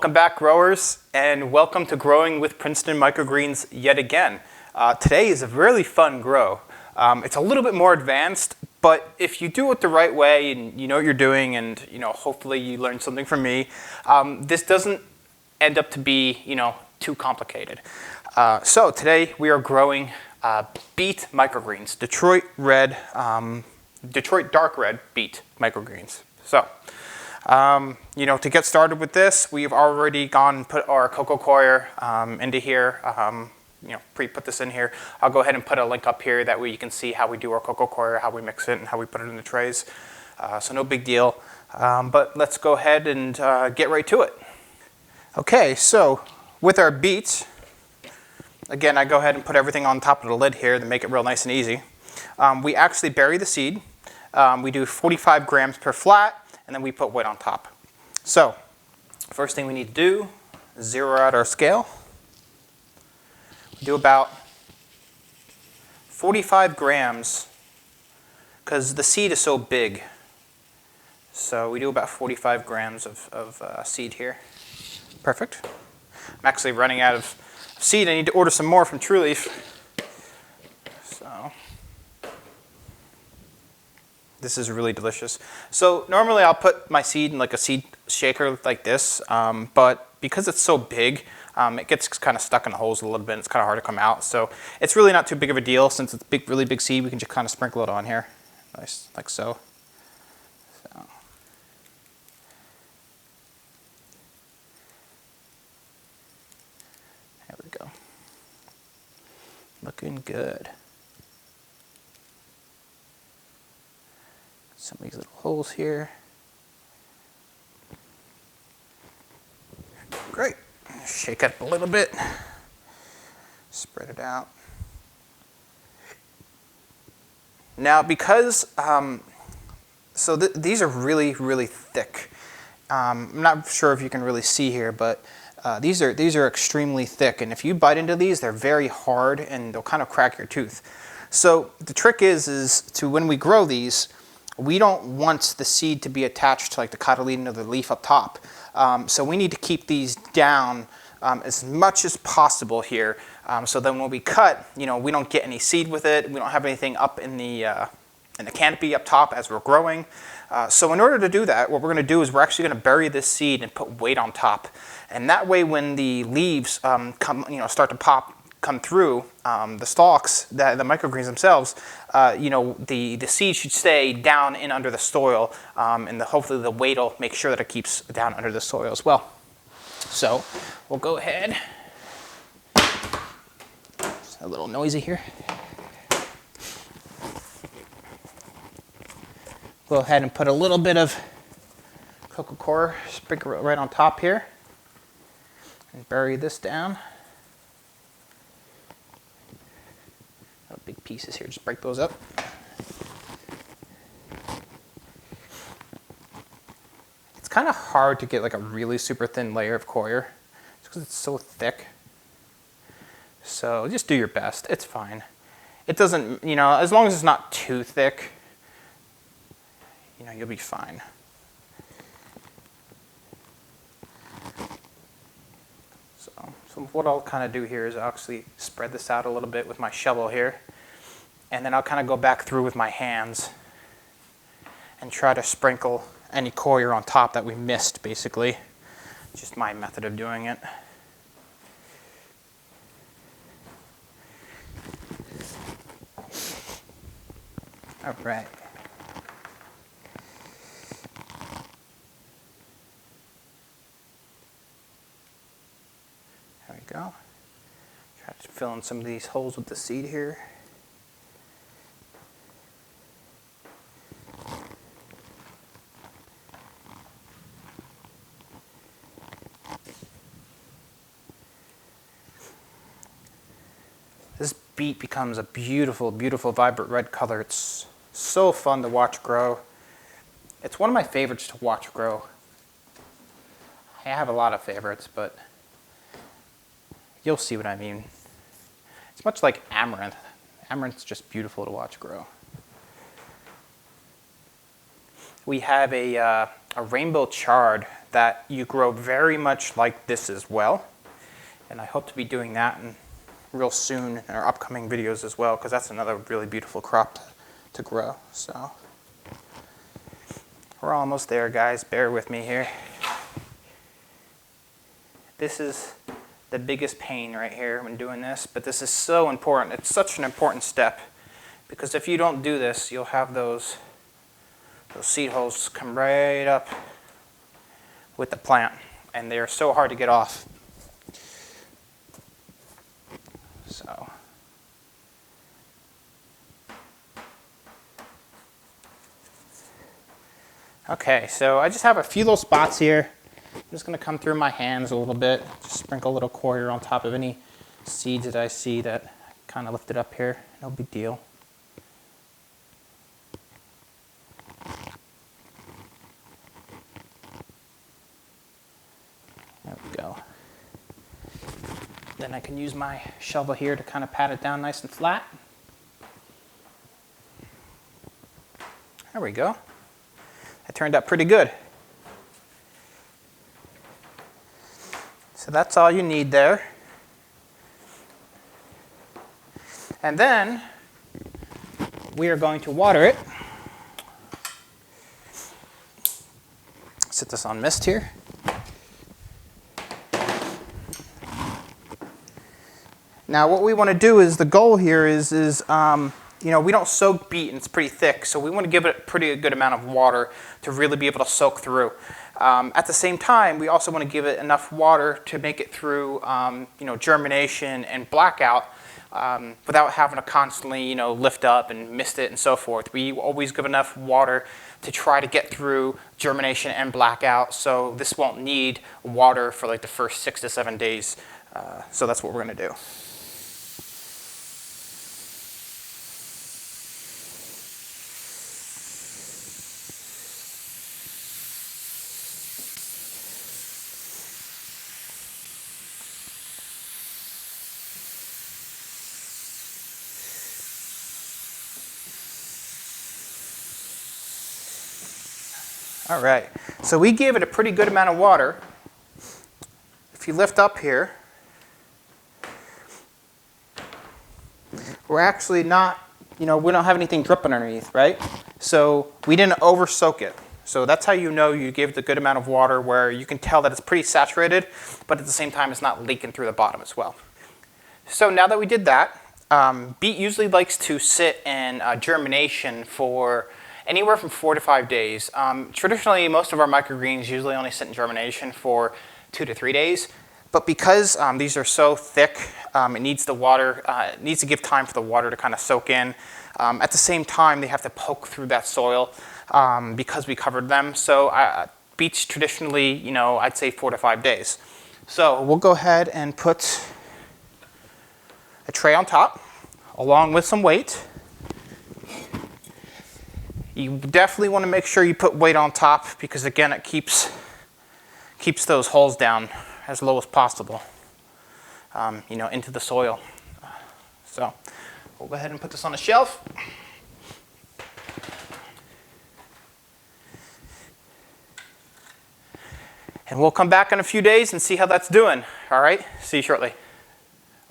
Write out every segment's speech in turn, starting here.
Welcome back, growers, and welcome to Growing with Princeton Microgreens yet again. Today is a really fun grow. It's a little bit more advanced, but if you do it the right way and you know what you're doing, and hopefully you learned something from me, this doesn't end up to be too complicated. So today we are growing Beet Microgreens, Detroit dark red Beet Microgreens. So. To get started with this, we've already gone and put our cocoa coir into here, pre-put this in here. I'll go ahead and put a link up here, that way you can see how we do our cocoa coir, how we mix it, and how we put it in the trays. So no big deal, but let's go ahead and get right to it. Okay, so with our beets, again, I go ahead and put everything on top of the lid here to make it real nice and easy. We actually bury the seed. We do 45 grams per flat, and then we put weight on top. So, first thing we need to do is zero out our scale. We do about 45 grams, because the seed is so big. So we do about 45 grams of seed here. Perfect. I'm actually running out of seed. I need to order some more from True Leaf. So. This is really delicious. So normally I'll put my seed in like a seed shaker like this, but because it's so big, it gets kind of stuck in the holes a little bit. It's kind of hard to come out. So it's really not too big of a deal. Since it's big, really big seed, we can just kind of sprinkle it on here, nice, like so. There we go. Looking good. Some of these little holes here. Great. Shake it up a little bit. Spread it out. Now, because these are really, really thick. I'm not sure if you can really see here, but these are extremely thick, and if you bite into these, they're very hard and they'll kind of crack your tooth. So the trick is to, when we grow these, we don't want the seed to be attached to like the cotyledon of the leaf up top. So we need to keep these down as much as possible here. So then when we cut, we don't get any seed with it. We don't have anything up in the canopy up top as we're growing. So in order to do that, what we're going to do is we're actually going to bury this seed and put weight on top. And that way, when the leaves start to come through the stalks, the microgreens themselves, the seed should stay down in under the soil, and hopefully the weight will make sure that it keeps down under the soil as well. So we'll go ahead. It's a little noisy here. Go ahead and put a little bit of cocoa coir, sprinkle it right on top here, and bury this down. Big pieces here, just break those up. It's kind of hard to get like a really super thin layer of coir just because it's so thick. So just do your best, it's fine. It doesn't, as long as it's not too thick, you'll be fine. So what I'll kind of do here is I'll actually spread this out a little bit with my shovel here. And then I'll kind of go back through with my hands and try to sprinkle any coir on top that we missed, basically. Just my method of doing it. All right. There we go. Try to fill in some of these holes with the seed here. This beet becomes a beautiful, beautiful, vibrant red color. It's so fun to watch grow. It's one of my favorites to watch grow. I have a lot of favorites, but you'll see what I mean. It's much like amaranth. Amaranth's just beautiful to watch grow. We have a rainbow chard that you grow very much like this as well. And I hope to be doing that real soon in our upcoming videos as well, because that's another really beautiful crop to grow. So we're almost there, guys. Bear with me here. This is the biggest pain right here when doing this, but this is so important. It's such an important step, because if you don't do this, you'll have those seed holes come right up with the plant, and they are so hard to get off. So okay, so I just have a few little spots here. I'm just going to come through my hands a little bit, just sprinkle a little coir on top of any seeds that I see that kind of lifted up here. No big deal. There we go. Then I can use my shovel here to kind of pat it down nice and flat. There we go. That turned out pretty good. So that's all you need there. And then we are going to water it. Set this on mist here. Now what we want to do is, the goal here is you know, we don't soak beet and it's pretty thick, so we want to give it a pretty good amount of water to really be able to soak through. At the same time, we also want to give it enough water to make it through you know, germination and blackout without having to constantly, you know, lift up and mist it and so forth. We always give enough water to try to get through germination and blackout, so this won't need water for like the first 6 to 7 days. So that's what we're going to do. All right, so we gave it a pretty good amount of water. If you lift up here, we're actually not, you know, we don't have anything dripping underneath, right? So we didn't over soak it. So that's how you know you gave it a good amount of water, where you can tell that it's pretty saturated, but at the same time it's not leaking through the bottom as well. So now that we did that, beet usually likes to sit in germination for anywhere from 4 to 5 days. Traditionally, most of our microgreens usually only sit in germination for 2 to 3 days. But because these are so thick, it needs the water. It needs to give time for the water to kind of soak in. At the same time, they have to poke through that soil because we covered them. So beets traditionally, you know, I'd say 4 to 5 days. So we'll go ahead and put a tray on top, along with some weight. You definitely want to make sure you put weight on top, because again, it keeps those holes down as low as possible, you know, into the soil. So we'll go ahead and put this on a shelf. And we'll come back in a few days and see how that's doing. All right, see you shortly.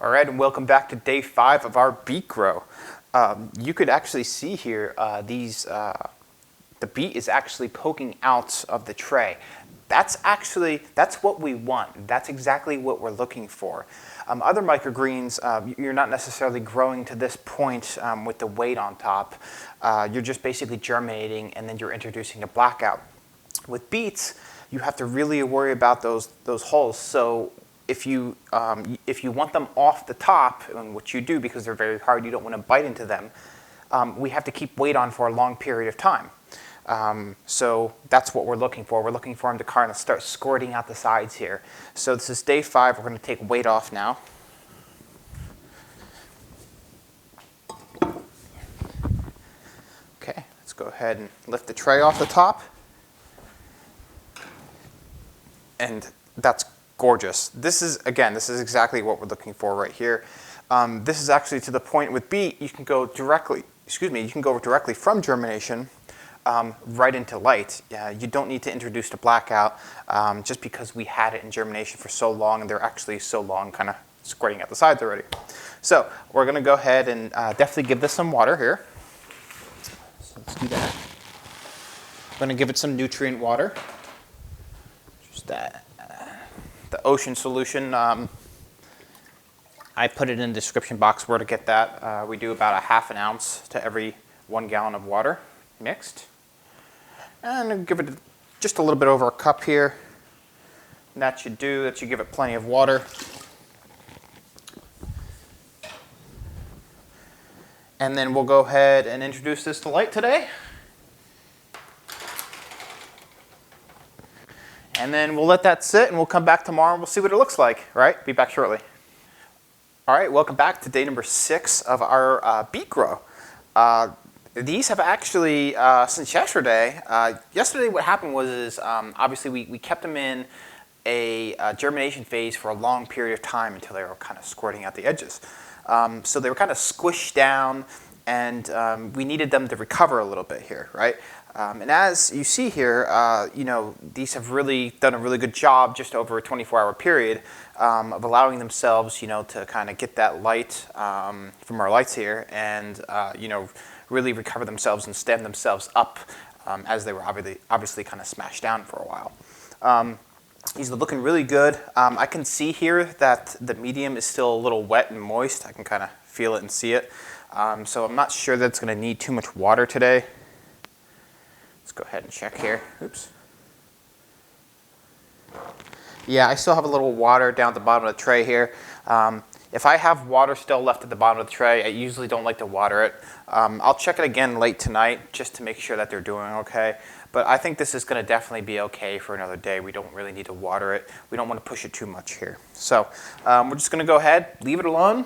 All right, and welcome back to day 5 of our beet grow. You could actually see here the beet is actually poking out of the tray. That's what we want. That's exactly what we're looking for. Other microgreens, you're not necessarily growing to this point with the weight on top. You're just basically germinating, and then you're introducing the blackout. With beets, you have to really worry about those holes. So if you want them off the top, and what you do, because they're very hard, you don't want to bite into them, we have to keep weight on for a long period of time. So that's what we're looking for. We're looking for them to kind of start squirting out the sides here. So this is day 5. We're going to take weight off now. Okay, let's go ahead and lift the tray off the top. And that's gorgeous. This is exactly what we're looking for right here. This is actually to the point with beet, you can go directly from germination right into light. You don't need to introduce the blackout just because we had it in germination for so long, and they're actually so long kind of squirting out the sides already. So we're going to go ahead and definitely give this some water here. So let's do that. I'm going to give it some nutrient water. Just that. The ocean solution, I put it in the description box where to get that. We do about a ½ ounce to every 1 gallon of water mixed. And I'll give it just a little bit over a cup here. And that should do, that should give it plenty of water. And then we'll go ahead and introduce this to light today. And then we'll let that sit and we'll come back tomorrow and we'll see what it looks like, right? Be back shortly. All right, welcome back to day number 6 of our beet grow. These have actually, since yesterday, what happened was obviously we kept them in a germination phase for a long period of time until they were kind of squirting out the edges. So they were kind of squished down, and we needed them to recover a little bit here, right? And as you see here, these have really done a really good job just over a 24-hour period of allowing themselves, to kind of get that light from our lights here and, really recover themselves and stand themselves up as they were obviously kind of smashed down for a while. These are looking really good. I can see here that the medium is still a little wet and moist. I can kind of feel it and see it. So I'm not sure that it's going to need too much water today. Let's go ahead and check here. Oops. Yeah, I still have a little water down at the bottom of the tray here. If I have water still left at the bottom of the tray, I usually don't like to water it. I'll check it again late tonight just to make sure that they're doing okay. But I think this is going to definitely be okay for another day. We don't really need to water it. We don't want to push it too much here. So we're just going to go ahead, leave it alone.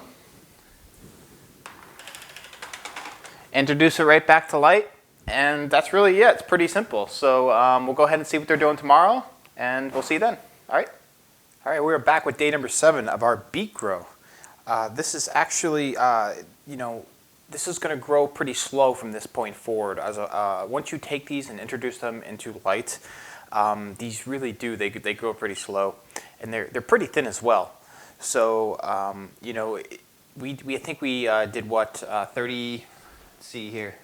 Introduce it right back to light. And that's really it. It's pretty simple. So we'll go ahead and see what they're doing tomorrow, and we'll see you then. All right, we're back with day number 7 of our beet grow. This is actually, this is going to grow pretty slow from this point forward. Once you take these and introduce them into light, these really do, they grow pretty slow, and they're pretty thin as well. So, I think we did what, 30, let's see here.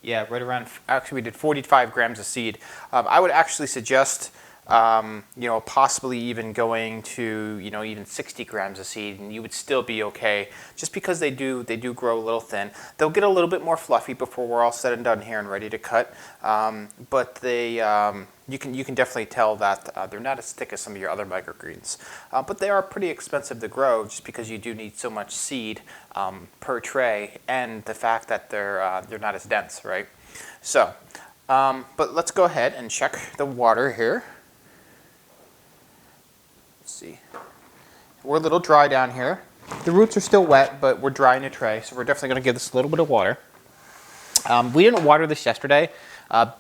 Yeah, right around, actually we did 45 grams of seed. I would actually suggest, possibly even going to, even 60 grams of seed, and you would still be okay, just because they do grow a little thin. They'll get a little bit more fluffy before we're all said and done here and ready to cut. But they, you can definitely tell that they're not as thick as some of your other microgreens. But they are pretty expensive to grow, just because you do need so much seed per tray, and the fact that they're not as dense, right? So, but let's go ahead and check the water here. Let's see. We're a little dry down here. The roots are still wet, but we're dry in the tray, so we're definitely going to give this a little bit of water. We didn't water this yesterday.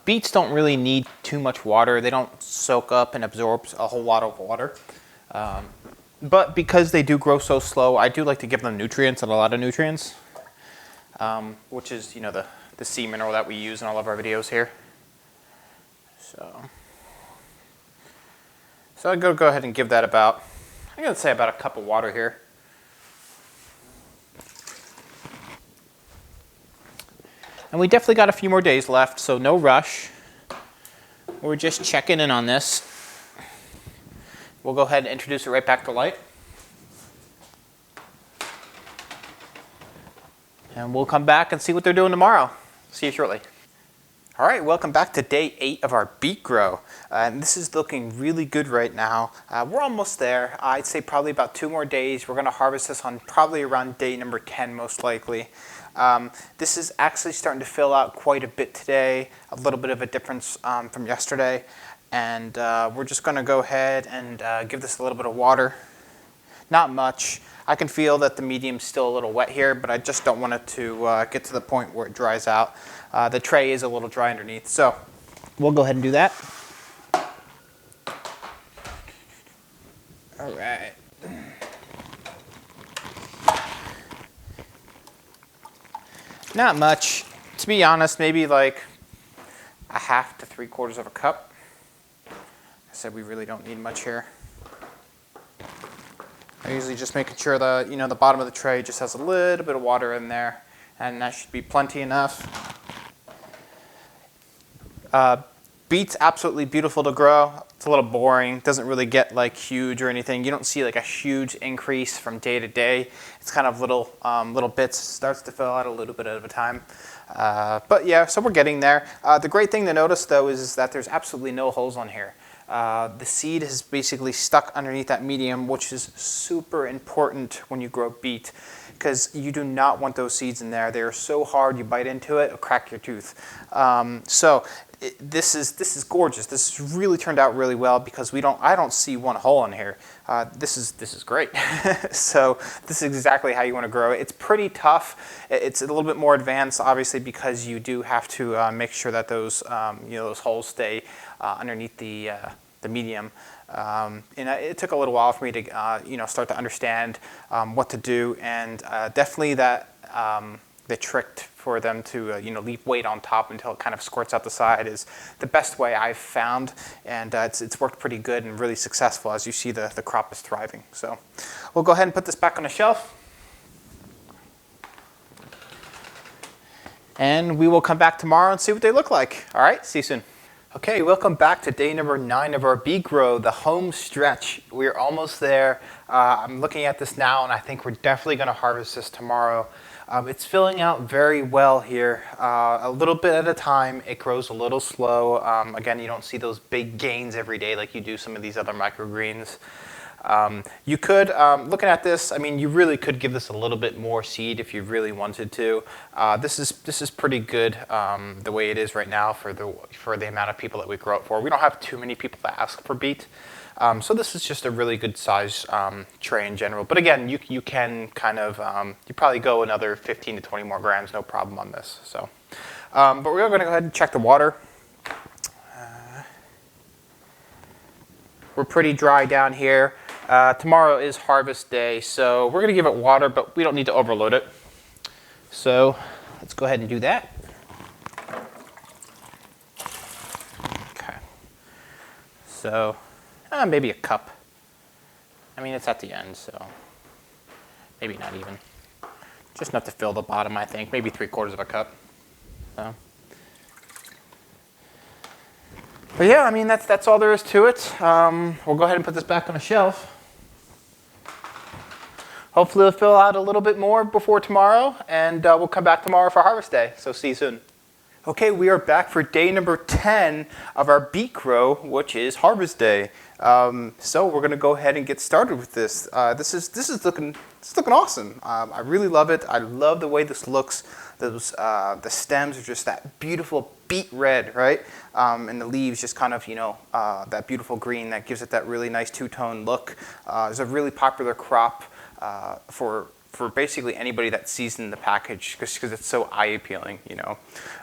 Beets don't really need too much water. They don't soak up and absorb a whole lot of water. But because they do grow so slow, I do like to give them nutrients, and a lot of nutrients, which is, the sea mineral that we use in all of our videos here. So I'm going to go ahead and give that about, I'm going to say about a cup of water here. And we definitely got a few more days left, so no rush. We're just checking in on this. We'll go ahead and introduce it right back to light. And we'll come back and see what they're doing tomorrow. See you shortly. All right, welcome back to day 8 of our beet grow. And this is looking really good right now. We're almost there. I'd say probably about 2 more days. We're going to harvest this on probably around day number 10 most likely. This is actually starting to fill out quite a bit today, a little bit of a difference from yesterday. And we're just going to go ahead and give this a little bit of water. Not much. I can feel that the medium's still a little wet here, but I just don't want it to get to the point where it dries out. The tray is a little dry underneath, so we'll go ahead and do that. All right. Not much. To be honest, maybe like a half to 3/4 of a cup. I said we really don't need much here. I usually just making sure the the bottom of the tray just has a little bit of water in there, and that should be plenty enough. Beets, absolutely beautiful to grow. It's a little boring. Doesn't really get like huge or anything. You don't see like a huge increase from day to day. It's kind of little bits. Starts to fill out a little bit at a time. But yeah, so we're getting there. The great thing to notice though is that there's absolutely no holes on here. The seed is basically stuck underneath that medium, which is super important when you grow beet, because you do not want those seeds in there. They are so hard, you bite into it, it'll crack your tooth. This is gorgeous. This has really turned out really well because I don't see one hole in here. This is great. So this is exactly how you want to grow it. It's pretty tough. It's a little bit more advanced, obviously, because you do have to make sure that those those holes stay underneath the medium. And it took a little while for me to start to understand what to do, and definitely that the trick for them to leave weight on top until it kind of squirts out the side is the best way I've found, and it's worked pretty good and really successful. As you see, the crop is thriving. So we'll go ahead and put this back on the shelf, and we will come back tomorrow and see what they look like. All right, see you soon. Okay, welcome back to day number 9 of our beet grow, the home stretch. We're almost there. I'm looking at this now, and I think we're definitely going to harvest this tomorrow. It's filling out very well here, a little bit at a time. It grows a little slow. Again, you don't see those big gains every day like you do some of these other microgreens. You could, looking at this, I mean, you really could give this a little bit more seed if you really wanted to. This is pretty good the way it is right now for the amount of people that we grow it for. We don't have too many people that ask for beet. So this is just a really good size tray in general. But again, you can kind of, you probably go another 15 to 20 more grams, no problem on this. So, but we're going to go ahead and check the water. We're pretty dry down here. Tomorrow is harvest day, so we're going to give it water, but we don't need to overload it. So let's go ahead and do that. Okay. So maybe a cup. I mean, it's at the end, so maybe not even. Just enough to fill the bottom, I think. Maybe 3/4 of a cup. So. But yeah, I mean, that's all there is to it. We'll go ahead and put this back on the shelf. Hopefully it'll fill out a little bit more before tomorrow, and we'll come back tomorrow for harvest day. So see you soon. Okay, we are back for day number 10 of our beet grow, which is harvest day. So we're going to go ahead and get started with this. This is looking awesome. I really love it. I love the way this looks. The stems are just that beautiful beet red, right? And the leaves just kind of, that beautiful green that gives it that really nice two-tone look. It's a really popular crop for basically anybody that sees in the package, because it's so eye appealing,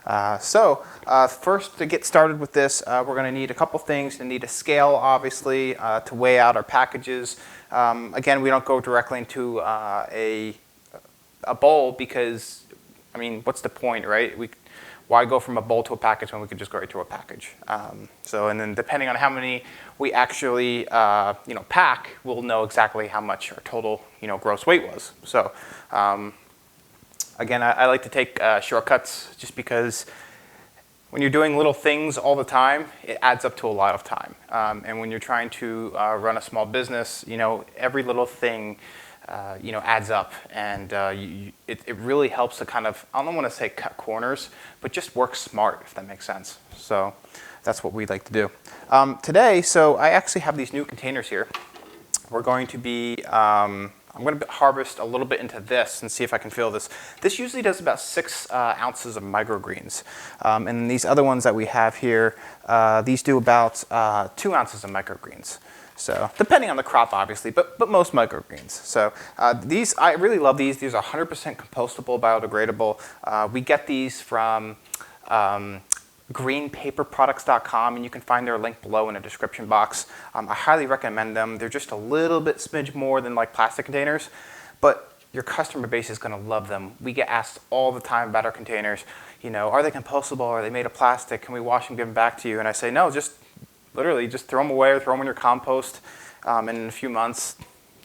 First, to get started with this, we're going to need a couple things. We need a scale, obviously, to weigh out our packages. Again, we don't go directly into a bowl because, I mean, what's the point, right? Why go from a bowl to a package when we could just go right to a package? And then depending on how many we actually, pack, we'll know exactly how much our total, gross weight was. So, again, I like to take shortcuts just because when you're doing little things all the time, it adds up to a lot of time. And when you're trying to run a small business, every little thing adds up, and it really helps to kind of, I don't want to say cut corners, but just work smart, if that makes sense. So that's what we like to do. Today, so I actually have these new containers here. We're going to be, I'm going to harvest a little bit into this and see if I can fill this. This usually does about 6 ounces of microgreens. And these other ones that we have here, these do about 2 ounces of microgreens. So depending on the crop, obviously, but most microgreens. So these, I really love these. These are 100% compostable, biodegradable. We get these from greenpaperproducts.com, and you can find their link below in the description box. I highly recommend them. They're just a little bit smidge more than like plastic containers, but your customer base is going to love them. We get asked all the time about our containers. You know, are they compostable? Are they made of plastic? Can we wash and give them back to you? And I say, no, just literally just throw them away or throw them in your compost. And in a few months,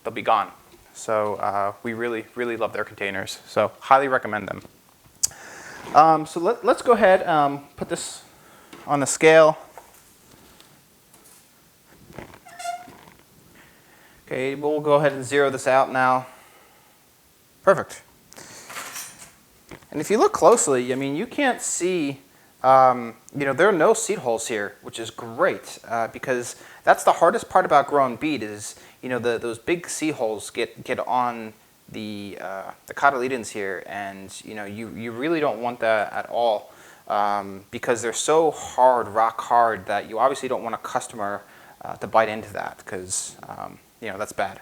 they'll be gone. So we really, really love their containers. So highly recommend them. So let's go ahead, put this on the scale. Okay, we'll go ahead and zero this out now. Perfect. And if you look closely, I mean, you can't see, you know, there are no seed holes here, which is great because that's the hardest part about growing beet is, you know, those big seed holes get on the cotyledons here, and you know, you really don't want that at all because they're so hard, rock hard, that you obviously don't want a customer to bite into that because you know, that's bad.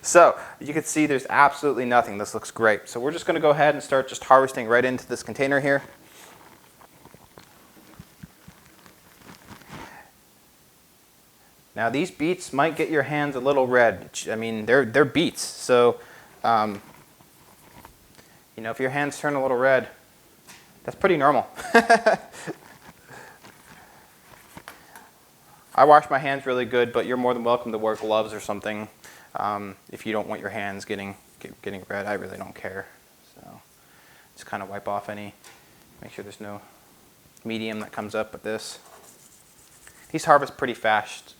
So you can see there's absolutely nothing. This looks great. So we're just going to go ahead and start just harvesting right into this container here. Now these beets might get your hands a little red. I mean, they're beets. So, you know, if your hands turn a little red, that's pretty normal. I wash my hands really good, but you're more than welcome to wear gloves or something if you don't want your hands getting red. I really don't care. So just kind of wipe off any, make sure there's no medium that comes up with this. These harvest pretty fast.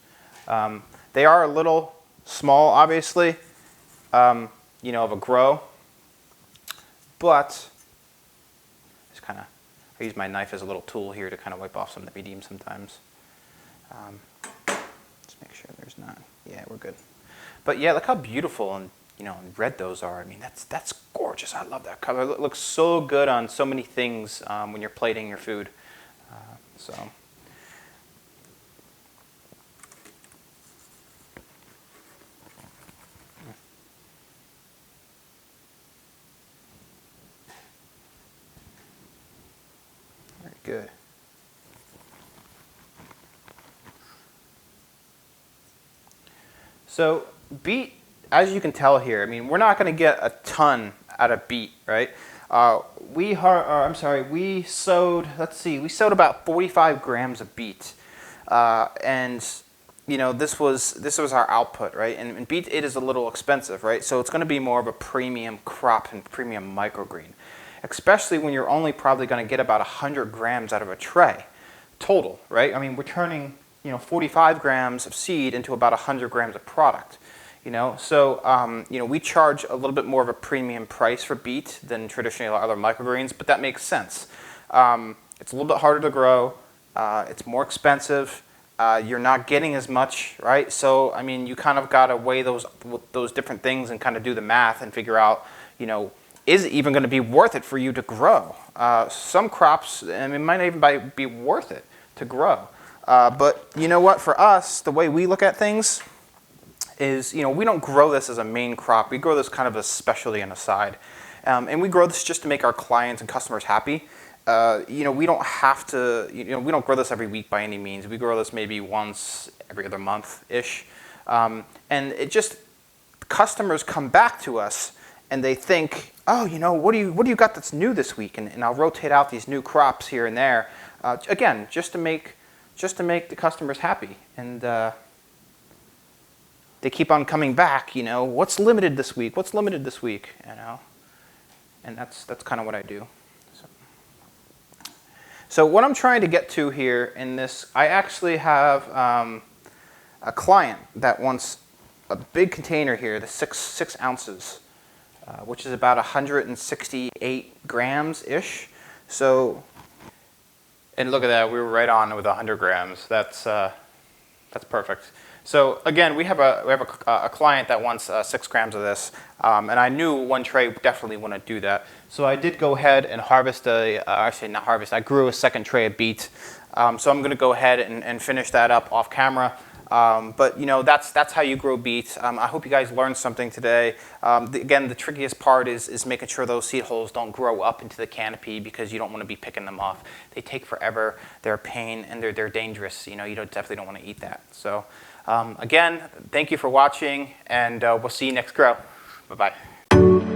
They are a little small, obviously, you know, of a grow, but just kind of, I use my knife as a little tool here to kind of wipe off some of the medium sometimes. Just make sure there's not, yeah, we're good. But yeah, look how beautiful and, you know, and red those are. I mean, that's gorgeous. I love that color. It looks so good on so many things when you're plating your food. So. Very good. So beet, as you can tell here, I mean, we're not going to get a ton out of beet, right? We sowed, let's see, we sowed about 45 grams of beet, and you know, this was our output, right? And beet, it is a little expensive, right? So it's going to be more of a premium crop and premium microgreen, especially when you're only probably going to get about 100 grams out of a tray total, right? I mean, we're turning, you know, 45 grams of seed into about 100 grams of product, you know. So, you know, we charge a little bit more of a premium price for beet than traditionally other microgreens, but that makes sense. It's a little bit harder to grow. It's more expensive. You're not getting as much, right? So, I mean, you kind of got to weigh those different things and kind of do the math and figure out, you know, is it even going to be worth it for you to grow? Some crops, I mean, it might even be worth it to grow. But you know what, for us, the way we look at things is, you know, we don't grow this as a main crop. We grow this kind of as a specialty on the side. And we grow this just to make our clients and customers happy. You know, we don't have to, you know, we don't grow this every week by any means. We grow this maybe once every other month-ish. And it just, customers come back to us and they think, oh, you know, what do you got that's new this week? And I'll rotate out these new crops here and there. Again, just to make the customers happy, and they keep on coming back. You know, what's limited this week? What's limited this week? You know, and that's kind of what I do. So what I'm trying to get to here in this, I actually have a client that wants a big container here, the six ounces, which is about 168 grams ish. So. And look at that, we were right on with 100 grams. That's perfect. So again, we have a client that wants 6 grams of this, and I knew one tray definitely wouldn't do that. So I did go ahead and harvest actually not harvest, I grew a second tray of beet. So I'm going to go ahead and finish that up off camera. But you know, that's how you grow beets. I hope you guys learned something today. Again, the trickiest part is making sure those seed holes don't grow up into the canopy because you don't want to be picking them off. They take forever, they're a pain, and they're dangerous. You know, you definitely don't want to eat that. So again, thank you for watching, and we'll see you next grow. Bye-bye.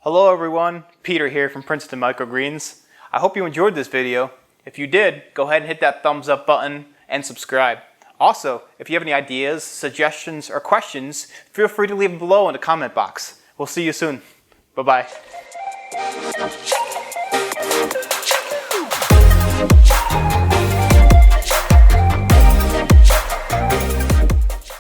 Hello everyone, Peter here from Princeton Microgreens. I hope you enjoyed this video. If you did, go ahead and hit that thumbs up button and subscribe. Also, if you have any ideas, suggestions, or questions, feel free to leave them below in the comment box. We'll see you soon. Bye-bye.